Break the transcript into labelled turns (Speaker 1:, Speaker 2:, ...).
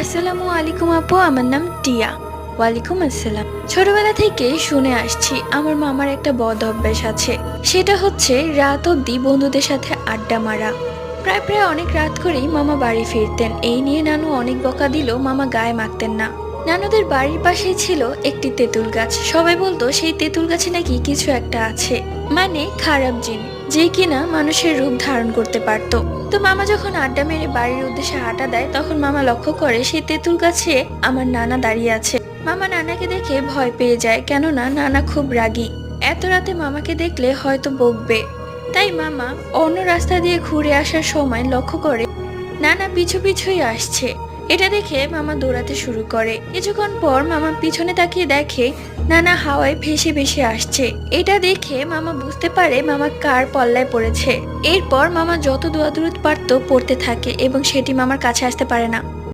Speaker 1: আসসালামু আলাইকুম আপু, আমার নাম টিয়া। ওয়ালাইকুম আসসালাম। ছোটবেলা থেকে শুনে আসছি আমার মামার একটা বদ অভ্যাস আছে। সেটা হচ্ছে রাত অবধি বন্ধুদের সাথে আড্ডা মারা। প্রায় প্রায় অনেক রাত করেই মামা বাড়ি ফিরতেন। এই নিয়ে নানু অনেক বকা দিলেও মামা গায়ে মাখতেন না। নানুদের বাড়ির পাশেই ছিল একটি তেঁতুল গাছ। সবাই বলতো সেই তেঁতুল গাছে নাকি কিছু একটা আছে, মানে খারাপ জিন, যে কিনা মানুষের রূপ ধারণ করতে পারতো। তো মামা যখন আড্ডা মেরে বাড়ির উদ্দেশ্যে হাঁটা দেয়, তখন মামা লক্ষ্য করে সেই তেঁতুল গাছে আমার নানা দাঁড়িয়ে আছে। মামা নানাকে দেখে ভয় পেয়ে যায়, কেননা নানা খুব রাগী। এত রাতে মামাকে দেখলে হয়তো বকবে। তাই মামা অন্য রাস্তা দিয়ে ঘুরে আসার সময় লক্ষ্য করে নানা পিছু পিছুই আসছে। এটা দেখে মামা দৌড়াতে শুরু করে। কিছুক্ষণ পর মামা পিছনে তাকিয়ে দেখে নানা হাওয়ায় ভেসে ভেসে আসছে। এটা দেখে মামা বুঝতে পারে মামা কার পল্লায় পড়েছে। এরপর মামা যত দূরত্ব পারত পড়তে থাকে এবং সেটি মামার কাছে আসতে পারে না।